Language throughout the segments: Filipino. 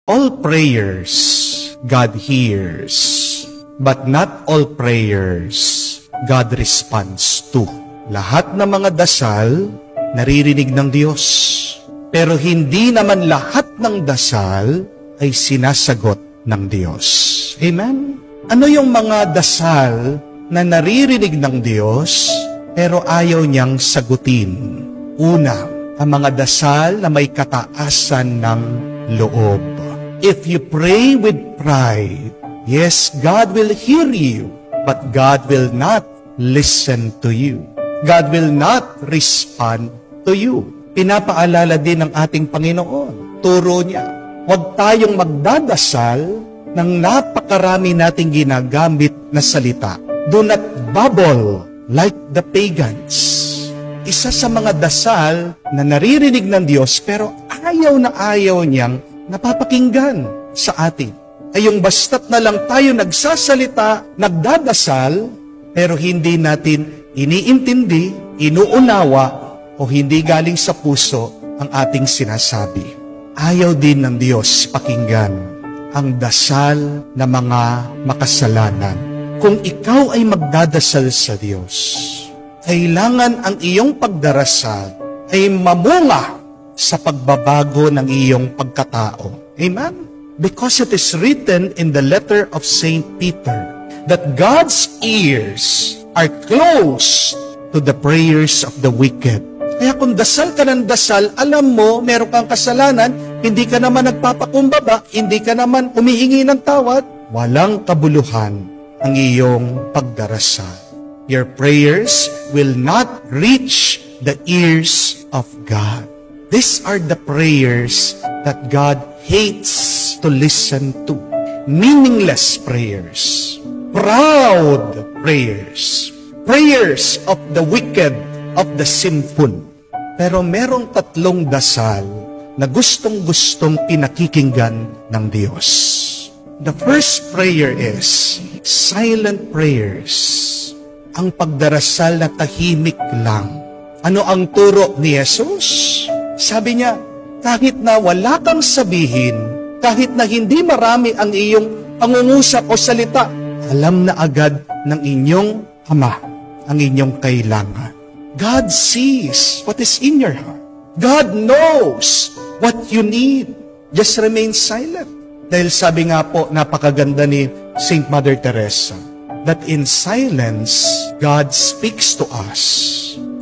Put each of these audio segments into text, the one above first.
All prayers God hears, but not all prayers God responds to. Lahat ng mga dasal, naririnig ng Diyos. Pero hindi naman lahat ng dasal ay sinasagot ng Diyos. Amen? Ano yung mga dasal na naririnig ng Diyos, pero ayaw niyang sagutin? Una, ang mga dasal na may kataasan ng loob. If you pray with pride, yes, God will hear you, but God will not listen to you. God will not respond to you. Pinapaalala din ng ating Panginoon. Turo niya, huwag tayong magdadasal ng napakarami nating ginagamit na salita. Do not babble like the pagans. Isa sa mga dasal na naririnig ng Diyos pero ayaw na ayaw niyang napapakinggan sa atin ay yung basta't na lang tayo nagsasalita, nagdadasal, pero hindi natin iniintindi, inuunawa, o hindi galing sa puso ang ating sinasabi. Ayaw din ng Diyos pakinggan ang dasal na mga makasalanan. Kung ikaw ay magdadasal sa Diyos, kailangan ang iyong pagdarasal ay mamunga sa pagbabago ng iyong pagkatao. Amen? Because it is written in the letter of Saint Peter that God's ears are close to the prayers of the wicked. Kaya kung dasal ka ng dasal, alam mo, meron kang kasalanan, hindi ka naman nagpapakumbaba, hindi ka naman humihingi ng tawad, walang kabuluhan ang iyong pagdarasal. Your prayers will not reach the ears of God. These are the prayers that God hates to listen to. Meaningless prayers. Proud prayers. Prayers of the wicked, of the sinful. Pero merong tatlong dasal na gustong-gustong pinakikinggan ng Diyos. The first prayer is silent prayers. Ang pagdarasal na tahimik lang. Ano ang turo ni Jesus? Sabi niya, kahit na wala kang sabihin, kahit na hindi marami ang iyong pangungusap o salita, alam na agad ng inyong Ama ang inyong kailangan. God sees what is in your heart. God knows what you need. Just remain silent. Dahil sabi nga po, napakaganda ni Saint Mother Teresa, that in silence, God speaks to us.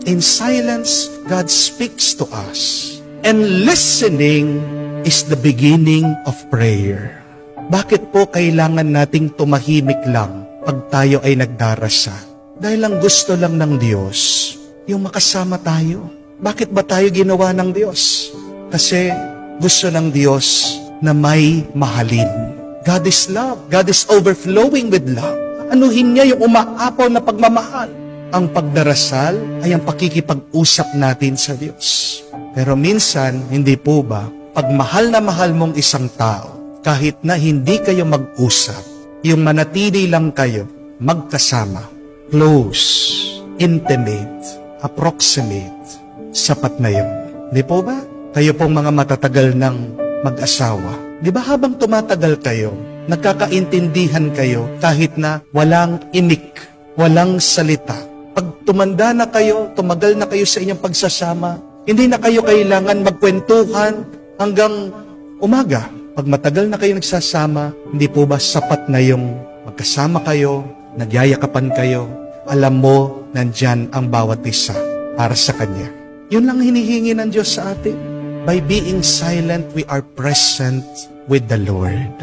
In silence, God speaks to us. And listening is the beginning of prayer. Bakit po kailangan nating tumahimik lang pag tayo ay nagdarasal? Dahil ang gusto lang ng Diyos, yung makasama tayo. Bakit ba tayo ginawa ng Diyos? Kasi gusto ng Diyos na may mahalin. God is love. God is overflowing with love. Anuhin niya yung umaapaw na pagmamahal. Ang pagdarasal ay ang pakikipag-usap natin sa Diyos. Pero minsan, hindi po ba, pag mahal na mahal mong isang tao, kahit na hindi kayo mag-usap, yung manatili lang kayo, magkasama, close, intimate, approximate, sapat na yun. Di po ba? Kayo pong mga matatagal ng mag-asawa. Di ba habang tumatagal kayo, nagkakaintindihan kayo kahit na walang imik, walang salita. Pag tumanda na kayo, tumagal na kayo sa inyong pagsasama, hindi na kayo kailangan magkwentuhan hanggang umaga. Pag matagal na kayo nagsasama, hindi po ba sapat na yung magkasama kayo, nagyayakapan kayo, alam mo, nandyan ang bawat isa para sa Kanya. Yun lang hinihingi ng Diyos sa atin. By being silent, we are present with the Lord.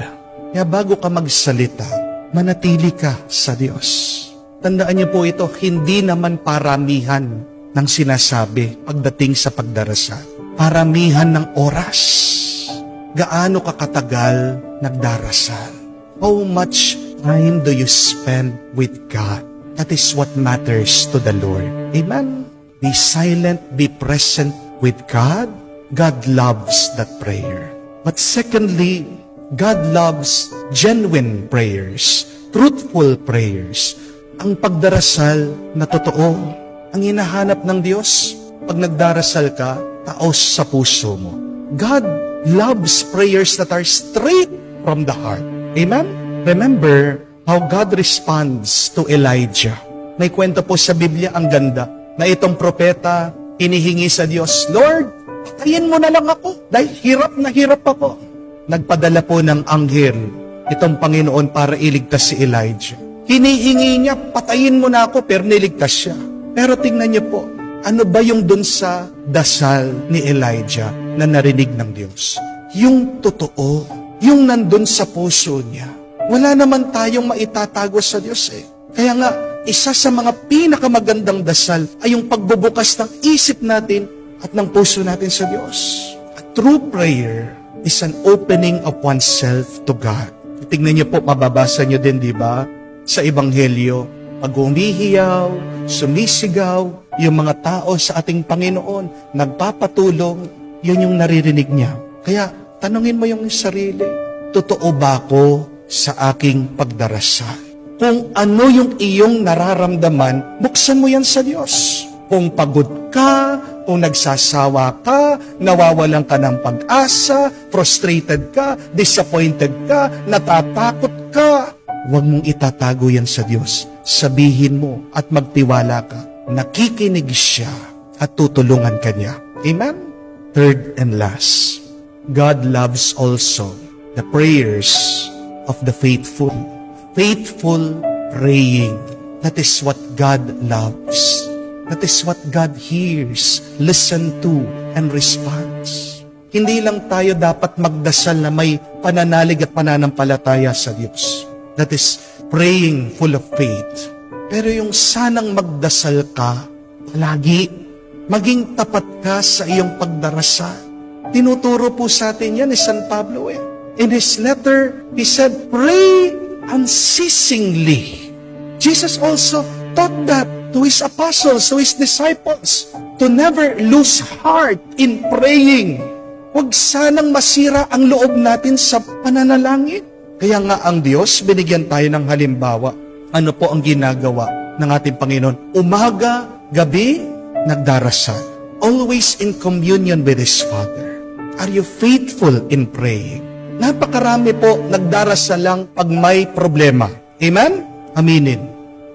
Kaya bago ka magsalita, manatili ka sa Diyos. Tandaan niyo po ito, hindi naman paramihan ng sinasabi pagdating sa pagdarasal. Paramihan ng oras. Gaano ka katagal nagdarasal? How much time do you spend with God? That is what matters to the Lord. Amen? Be silent, be present with God. God loves that prayer. But secondly, God loves genuine prayers, truthful prayers. Ang pagdarasal na totoo, ang hinahanap ng Diyos, pag nagdarasal ka, taos sa puso mo. God loves prayers that are straight from the heart. Amen? Remember how God responds to Elijah. May kwento po sa Biblia, ang ganda, na itong propeta, hinihingi sa Diyos, Lord, patayin mo na lang ako, dahil hirap na hirap ako. Nagpadala po ng anghel, itong Panginoon para iligtas si Elijah. Hinihingi niya, patayin mo na ako, pero niligtas siya. Pero tingnan niyo po, ano ba yung dun sa dasal ni Elijah na narinig ng Diyos? Yung totoo, yung nandun sa puso niya. Wala naman tayong maitatago sa Diyos eh. Kaya nga, isa sa mga pinakamagandang dasal ay yung pagbubukas ng isip natin at ng puso natin sa Diyos. A true prayer is an opening of oneself to God. Tingnan niyo po, mababasa niyo din, di ba? Sa Ebanghelyo, pag umihiyaw, sumisigaw, yung mga tao sa ating Panginoon, nagpapatulong, yun yung naririnig niya. Kaya, tanungin mo yung sarili, totoo ba ako sa aking pagdarasal? Kung ano yung iyong nararamdaman, buksan mo yan sa Diyos. Kung pagod ka, kung nagsasawa ka, nawawalan ka ng pag-asa, frustrated ka, disappointed ka, natatakot ka, huwag mong itatago yan sa Diyos. Sabihin mo at magtiwala ka. Nakikinig siya at tutulungan ka niya. Amen? Third and last, God loves also the prayers of the faithful. Faithful praying. That is what God loves. That is what God hears, listen to, and responds. Hindi lang tayo dapat magdasal na may pananalig at pananampalataya sa Diyos. That is praying full of faith. Pero yung sanang magdasal ka, palagi, maging tapat ka sa iyong pagdarasal. Tinuturo po sa atin yan ni San Pablo eh. In his letter, he said, pray unceasingly. Jesus also taught that to his apostles, to his disciples, to never lose heart in praying. Huwag sanang masira ang loob natin sa pananalangin. Kaya nga ang Diyos, binigyan tayo ng halimbawa. Ano po ang ginagawa ng ating Panginoon? Umaga, gabi, nagdarasal. Always in communion with His Father. Are you faithful in praying? Napakarami po nagdarasal lang pag may problema. Amen? Aminin.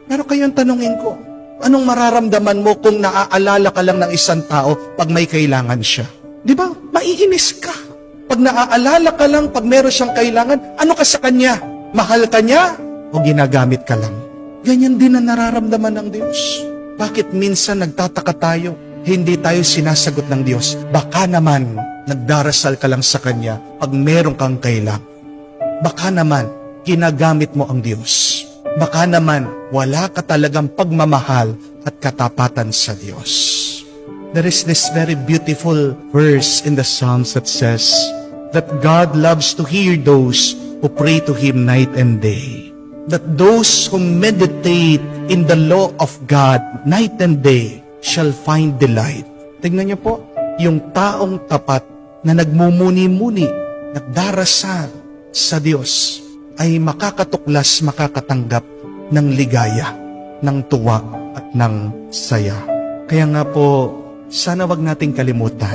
Pero kayong tanungin ko, anong mararamdaman mo kung naaalala ka lang ng isang tao pag may kailangan siya? Di ba? Maiinis ka. Pag naaalala ka lang pag meron siyang kailangan, ano ka sa kanya? Mahal ka niya? O ginagamit ka lang? Ganyan din ang nararamdaman ng Diyos. Bakit minsan nagtataka tayo, hindi tayo sinasagot ng Diyos? Baka naman, nagdarasal ka lang sa Kanya pag meron kang kailangan. Baka naman, ginagamit mo ang Diyos. Baka naman, wala ka talagang pagmamahal at katapatan sa Diyos. There is this very beautiful verse in the Psalms that says that God loves to hear those who pray to Him night and day. That those who meditate in the law of God night and day shall find delight. Tingnan niyo po, yung taong tapat na nagmumuni-muni, nagdarasal sa Diyos, ay makakatuklas, makakatanggap ng ligaya, ng tuwa at ng saya. Kaya nga po, sana wag nating kalimutan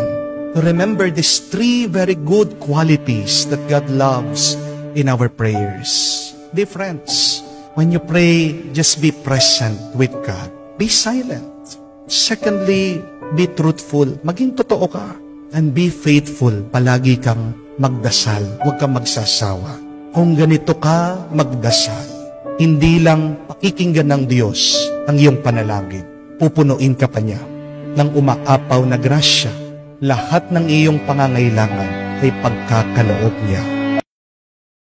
to remember these three very good qualities that God loves in our prayers. Dear friends, when you pray, just be present with God. Be silent. Secondly, be truthful. Maging totoo ka. And be faithful. Palagi kang magdasal. Huwag kang magsasawa. Kung ganito ka magdasal, hindi lang pakikinggan ng Diyos ang iyong panalangin. Pupunuin ka pa niya ng umaapaw na grasya. Lahat ng iyong pangangailangan ay pagkakaloob niya.